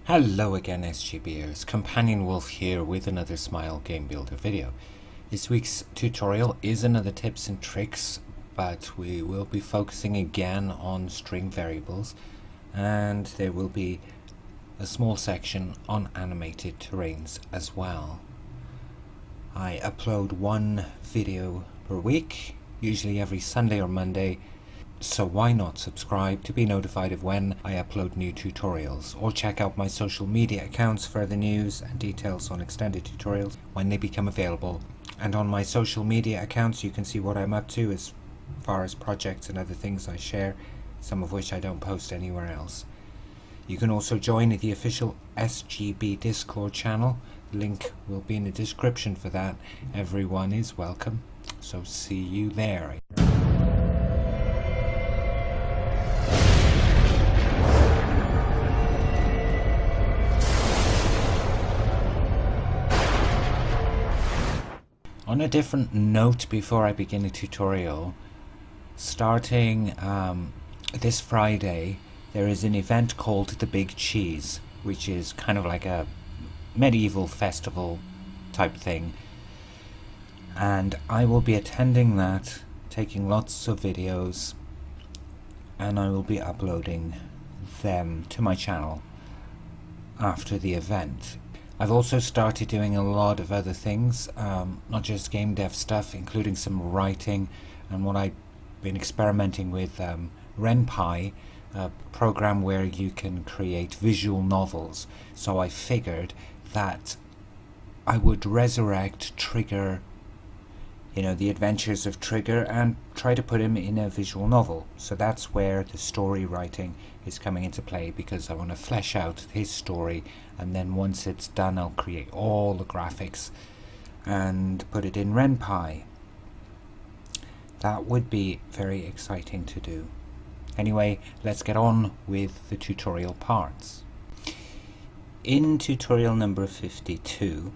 Hello again, SGBers. Companion Wolf here with another Smile Game Builder video. This week's tutorial is another tips and tricks, but we will be focusing again on string variables, and there will be a small section on animated terrains as well. I upload one video per week, usually every Sunday or Monday, so why not subscribe to be notified of when I upload new tutorials, or check out my social media accounts for the news and details on extended tutorials when they become available. And on my social media accounts you can see what I'm up to as far as projects and other things I share, some of which I don't post anywhere else. You can also join the official SGB Discord channel. The link will be in the description for that. Everyone is welcome, so see you there. On a different note, before I begin the tutorial, starting this Friday there is an event called The Big Cheese, which is kind of like a medieval festival type thing, and I will be attending that, taking lots of videos, and I will be uploading them to my channel after the event. I've also started doing a lot of other things, not just game dev stuff, including some writing, and what I've been experimenting with, RenPy, a program where you can create visual novels. So I figured that I would resurrect Trigger, the adventures of Trigger, and try to put him in a visual novel. So that's where the story writing is coming into play, because I want to flesh out his story, and then once it's done I'll create all the graphics and put it in RenPy. That would be very exciting to do. Anyway, let's get on with the tutorial parts. In tutorial number 52,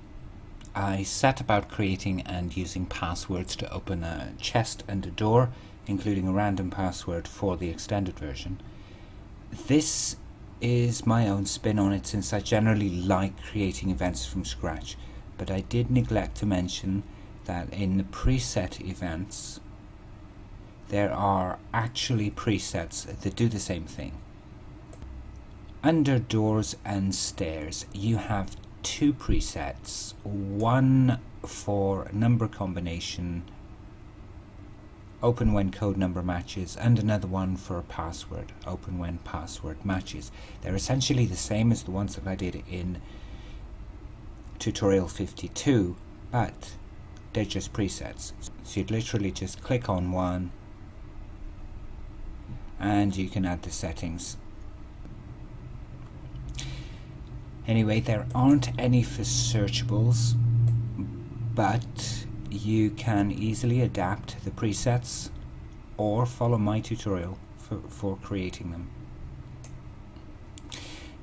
I set about creating and using passwords to open a chest and a door, including a random password for the extended version. This is my own spin on it, since I generally like creating events from scratch, but I did neglect to mention that in the preset events there are actually presets that do the same thing. Under doors and stairs you have two presets, one for number combination, open when code number matches, and another one for a password, open when password matches. They're essentially the same as the ones that I did in tutorial 52, but they're just presets. So you'd literally just click on one and you can add the settings. Anyway, there aren't any for searchables, but you can easily adapt the presets or follow my tutorial for creating them.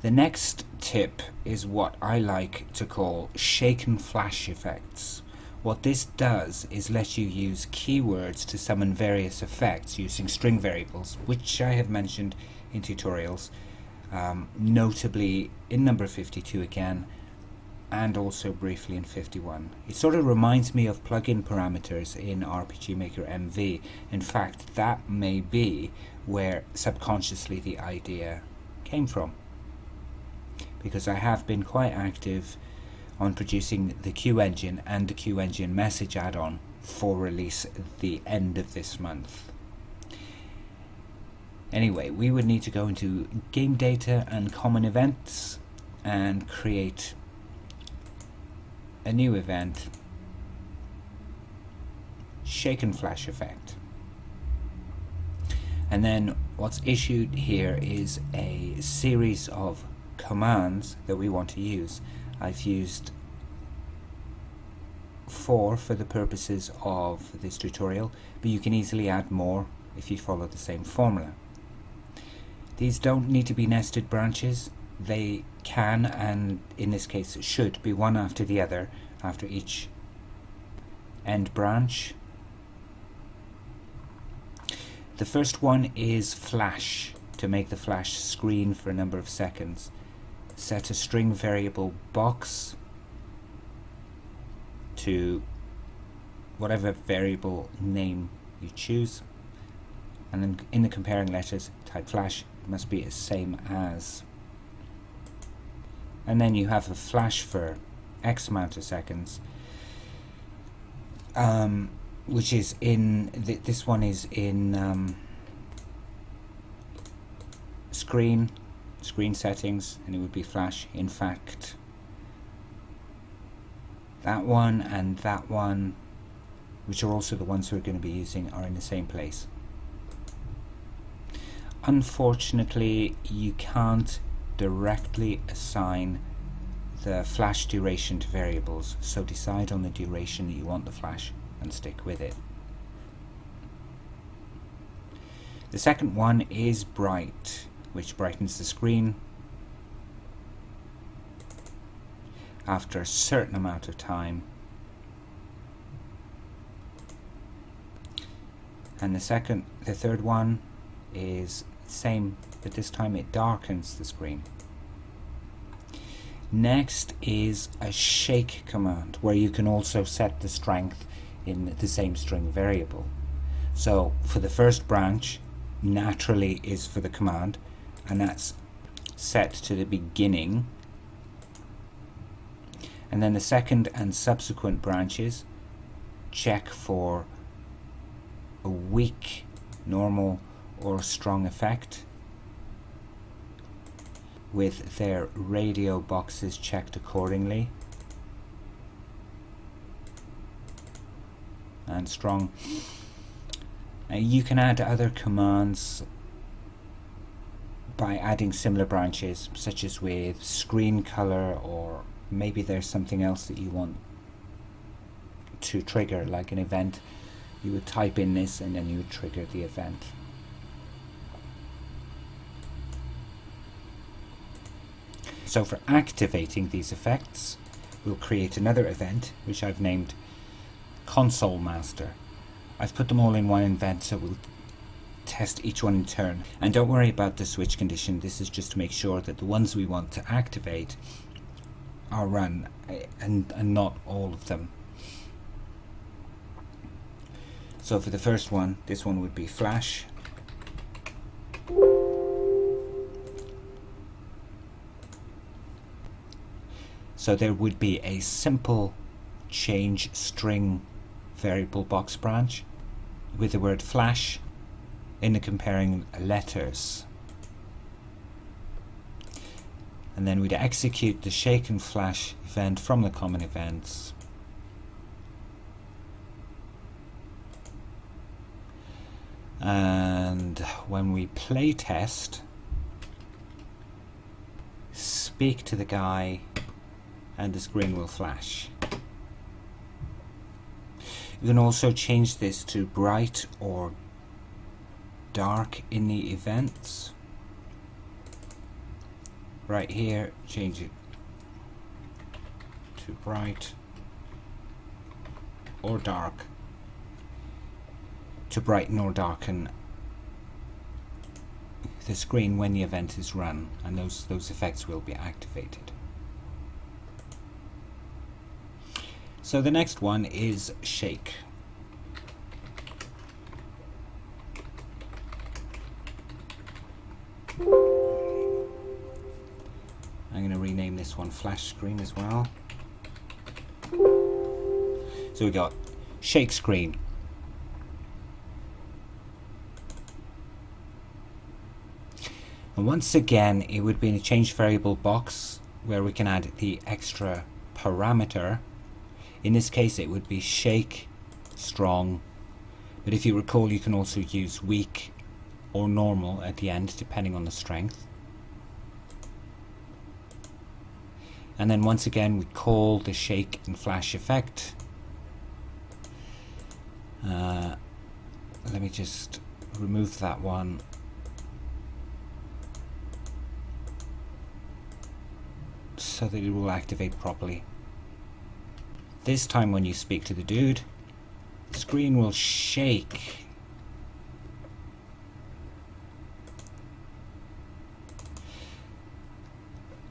The next tip is what I like to call shaken flash effects. What this does is let you use keywords to summon various effects using string variables, which I have mentioned in tutorials, notably in number 52 again, and also briefly in 51. It sort of reminds me of plugin parameters in RPG Maker MV. In fact, that may be where subconsciously the idea came from, because I have been quite active on producing the Q Engine and the Q Engine message add-on for release at the end of this month. Anyway, we would need to go into game data and common events and create a new event, shaken flash effect. And then what's issued here is a series of commands that we want to use. I've used 4 for the purposes of this tutorial, but you can easily add more if you follow the same formula. These don't need to be nested branches. They can, and in this case should, be one after the other after each end branch. The first one is flash, to make the flash screen for a number of seconds. set a string variable box to whatever variable name you choose, and then in the comparing letters type flash, it must be the same as, and then you have a flash for X amount of seconds, which is in this one is in screen settings, and it would be flash. In fact, that one and that one, which are also the ones we're going to be using, are in the same place. Unfortunately, you can't directly assign the flash duration to variables, so decide on the duration that you want the flash and stick with it. The second one is bright, which brightens the screen after a certain amount of time. And the third one is the same, but this time it darkens the screen. Next is a shake command, where you can also set the strength in the same string variable. So for the first branch, naturally is for the command, and that's set to the beginning. And then the second and subsequent branches check for a weak, normal, or strong effect, with their radio boxes checked accordingly. And strong. You can add other commands by adding similar branches, such as with screen color, or maybe there's something else that you want to trigger, like an event. You would type in this and then you would trigger the event. So for activating these effects, we'll create another event, which I've named Console Master. I've put them all in one event, so we'll test each one in turn. And don't worry about the switch condition, this is just to make sure that the ones we want to activate are run, and not all of them. So for the first one, this one would be flash. So there would be a simple change string variable box branch with the word flash in the comparing letters. And then we'd execute the shake and flash event from the common events. And when we play test, speak to the guy and the screen will flash. You can also change this to bright or dark in the events. Right here, change it to bright or dark, to brighten or darken the screen when the event is run, and those effects will be activated. So the next one is shake. I'm going to rename this one flash screen as well. So we got shake screen. And once again, it would be in a change variable box where we can add the extra parameter. In this case, it would be shake strong, but if you recall, you can also use weak or normal at the end, depending on the strength. And then once again, we call the shake and flash effect. Let me just remove that one. So that it will activate properly. This time when you speak to the dude, the screen will shake.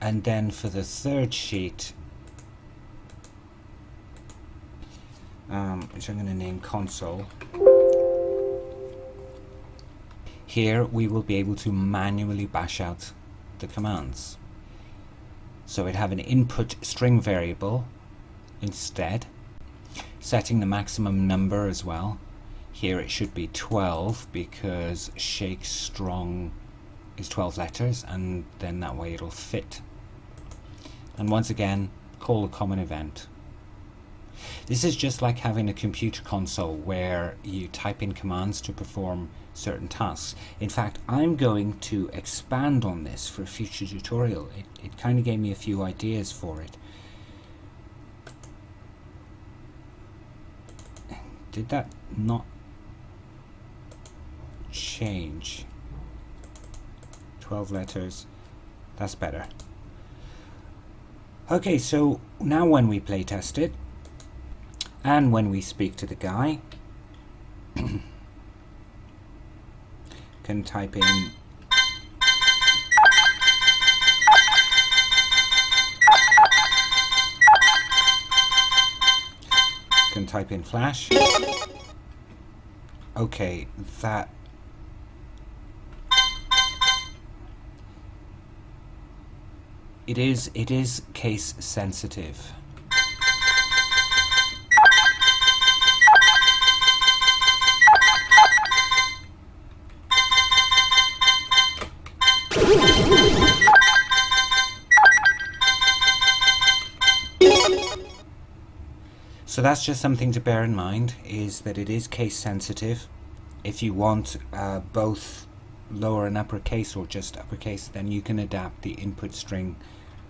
And then for the third sheet, which I'm going to name console, here we will be able to manually bash out the commands. So we'd have an input string variable instead, setting the maximum number as well. Here it should be 12 because shake strong is 12 letters, and then that way it'll fit. And once again, call a common event. This is just like having a computer console where you type in commands to perform certain tasks. In fact, I'm going to expand on this for a future tutorial. It kind of gave me a few ideas for it. Did that not change? 12 letters. That's better. Okay, so now when we play test it, and when we speak to the guy, can type in flash. Okay, that it is case sensitive. So that's just something to bear in mind, is that it is case sensitive. If you want both lower and uppercase or just uppercase, then you can adapt the input string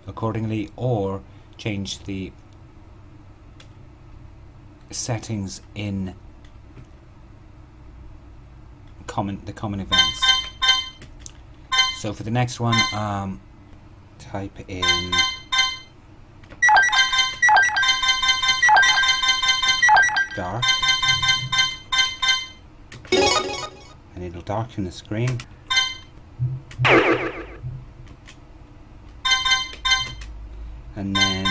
accordingly, or change the settings in the common events. So for the next one, type in dark, and it'll darken the screen. And then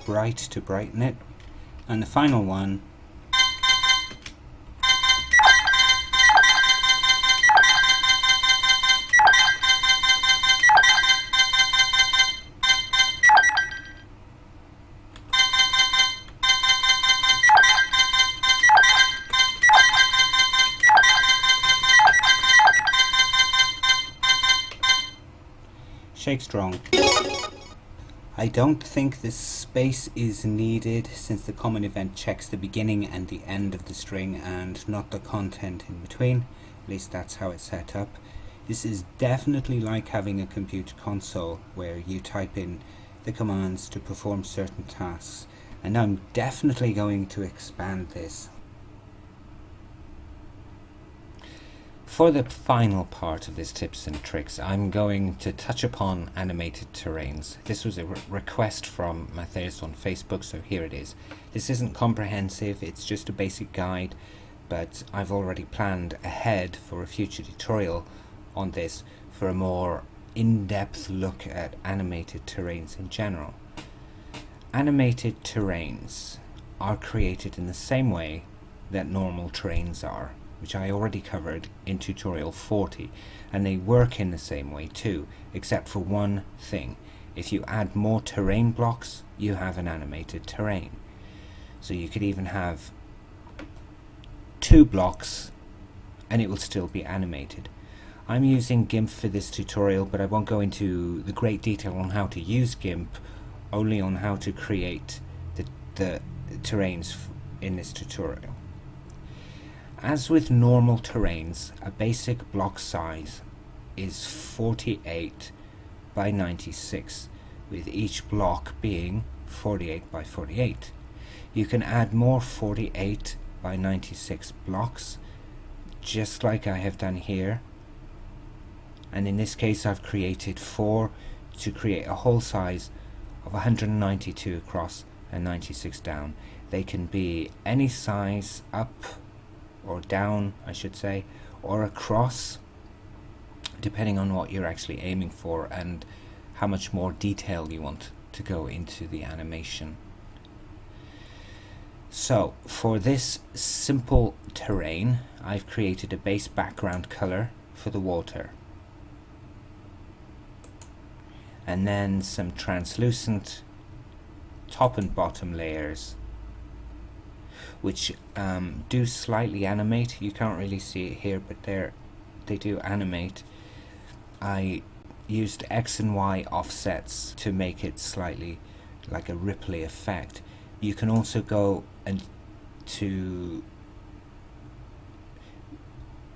bright to brighten it. And the final one, shake strong. I don't think this space is needed, since the common event checks the beginning and the end of the string and not the content in between. At least that's how it's set up. This is definitely like having a computer console where you type in the commands to perform certain tasks, and I'm definitely going to expand this. For the final part of this tips and tricks, I'm going to touch upon animated terrains. This was a request from Matthias on Facebook, so here it is. This isn't comprehensive, it's just a basic guide, but I've already planned ahead for a future tutorial on this for a more in-depth look at animated terrains in general. Animated terrains are created in the same way that normal terrains are, which I already covered in tutorial 40, and they work in the same way too, except for one thing. If you add more terrain blocks, you have an animated terrain. So you could even have 2 blocks and it will still be animated. I'm using GIMP for this tutorial, but I won't go into the great detail on how to use GIMP, only on how to create the terrains in this tutorial. As with normal terrains, a basic block size is 48 by 96, with each block being 48 by 48. You can add more 48 by 96 blocks, just like I have done here. And in this case I've created 4 to create a whole size of 192 across and 96 down. They can be any size, up or down, I should say, or across, depending on what you're actually aiming for and how much more detail you want to go into the animation. So for this simple terrain, I've created a base background color for the water, and then some translucent top and bottom layers, which do slightly animate. You can't really see it here, but they do animate. I used X and Y offsets to make it slightly like a ripply effect. You can also go and to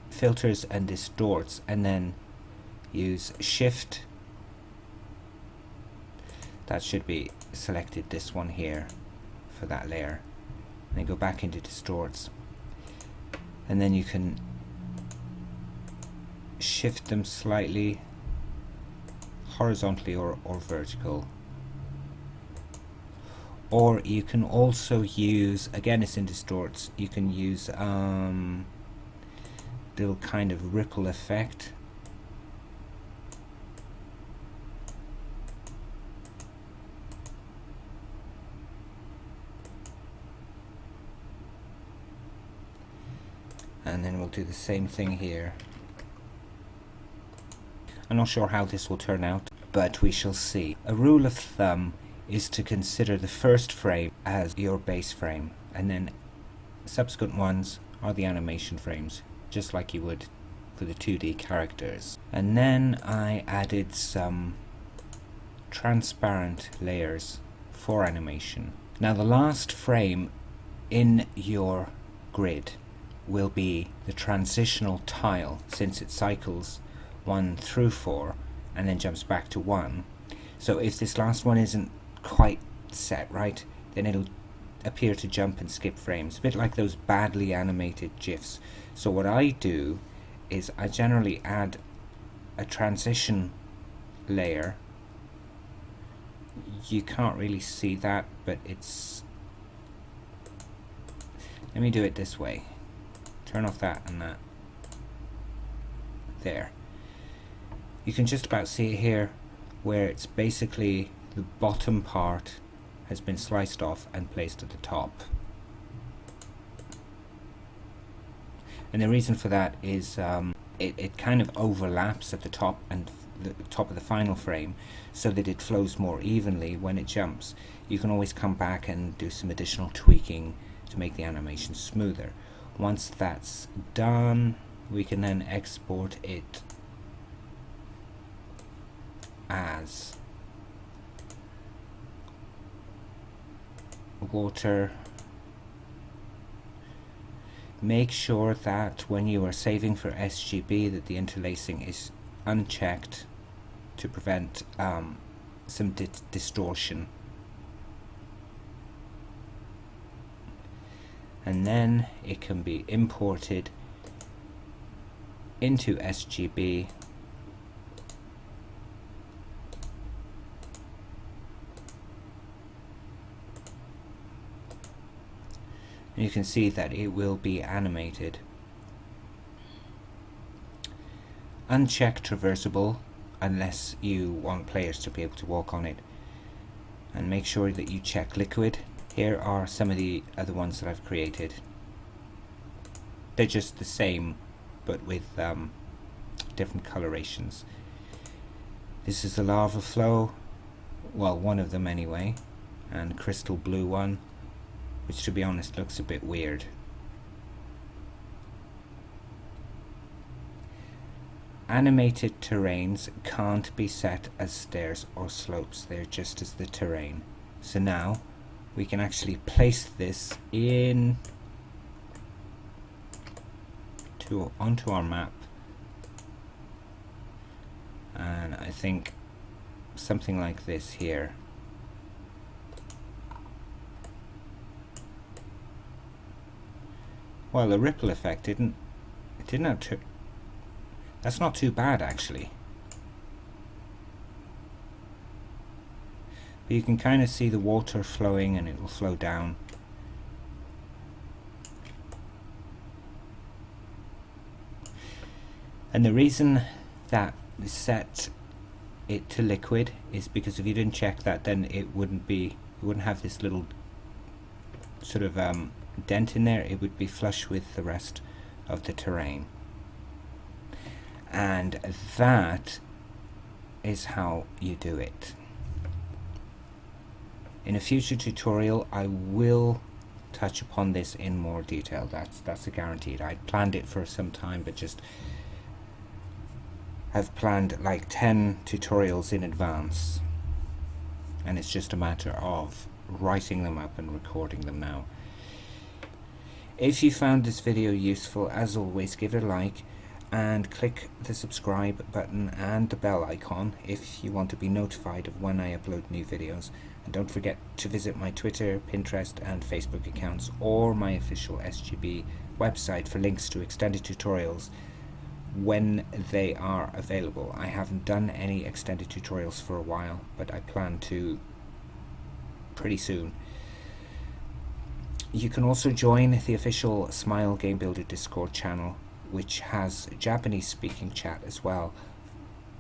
filters and distorts, and then use shift. That should be selected, this one here, for that layer. And then go back into distorts, and then you can shift them slightly horizontally or vertical. Or you can also use, again it's in distorts, you can use little kind of ripple effect. And then we'll do the same thing here. I'm not sure how this will turn out, but we shall see. A rule of thumb is to consider the first frame as your base frame, and then subsequent ones are the animation frames, just like you would for the 2D characters. And then I added some transparent layers for animation. Now the last frame in your grid will be the transitional tile, since it cycles 1 through 4 and then jumps back to 1. So if this last one isn't quite set right, then it'll appear to jump and skip frames, a bit like those badly animated GIFs. So what I do is I generally add a transition layer. You can't really see that, but it's, let me do it this way, turn off that and that, there. You can just about see it here, where it's basically the bottom part has been sliced off and placed at the top. And the reason for that is it kind of overlaps at the top and the top of the final frame, so that it flows more evenly when it jumps. You can always come back and do some additional tweaking to make the animation smoother. Once that's done, we can then export it as water. Make sure that when you are saving for SGB that the interlacing is unchecked to prevent some distortion. And then it can be imported into SGB. You can see that it will be animated. Uncheck traversable unless you want players to be able to walk on it, and make sure that you check liquid. Here are some of the other ones that I've created. They're just the same but with different colorations. This is the lava flow, well, one of them anyway, and crystal blue one, which to be honest looks a bit weird. Animated terrains can't be set as stairs or slopes, they're just as the terrain. So now we can actually place this in onto our map, and I think something like this here. Well, the ripple effect didn't have that's not too bad actually. But you can kind of see the water flowing, and it will flow down And the reason that we set it to liquid is because if you didn't check that, then it wouldn't have this little sort of dent in there. It would be flush with the rest of the terrain, and that is how you do it. In a future tutorial I will touch upon this in more detail. That's a guaranteed. I planned it for some time, but just have planned like 10 tutorials in advance, and it's just a matter of writing them up and recording them now. If you found this video useful, as always, give it a like and click the subscribe button and the bell icon if you want to be notified of when I upload new videos. And don't forget to visit my Twitter, Pinterest and Facebook accounts, or my official SGB website for links to extended tutorials when they are available. I haven't done any extended tutorials for a while, but I plan to pretty soon. You can also join the official Smile Game Builder Discord channel, which has Japanese speaking chat as well,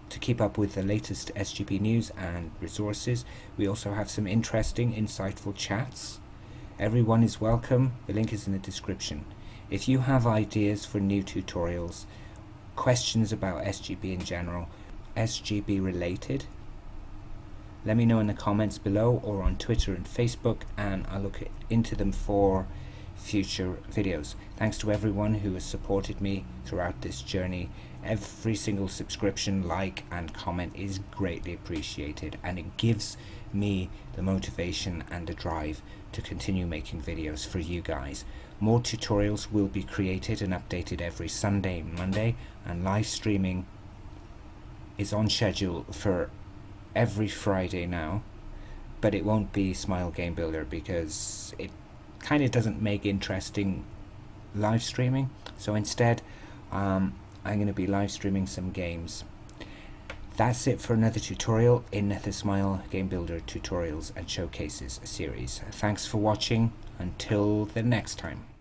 to keep up with the latest SGB news and resources. We also have some interesting, insightful chats. Everyone is welcome. The link is in the description. If you have ideas for new tutorials, questions about SGB in general, SGB related, let me know in the comments below or on Twitter and Facebook, and I'll look into them for future videos. Thanks to everyone who has supported me throughout this journey. Every single subscription, like and comment is greatly appreciated, and it gives me the motivation and the drive to continue making videos for you guys. More tutorials will be created and updated every Sunday and Monday, and live streaming is on schedule for every Friday now, but it won't be Smile Game Builder because it kind of doesn't make interesting live streaming. So instead I'm going to be live streaming some games. That's it for another tutorial in the Smile Game Builder Tutorials and Showcases series. Thanks for watching. Until the next time.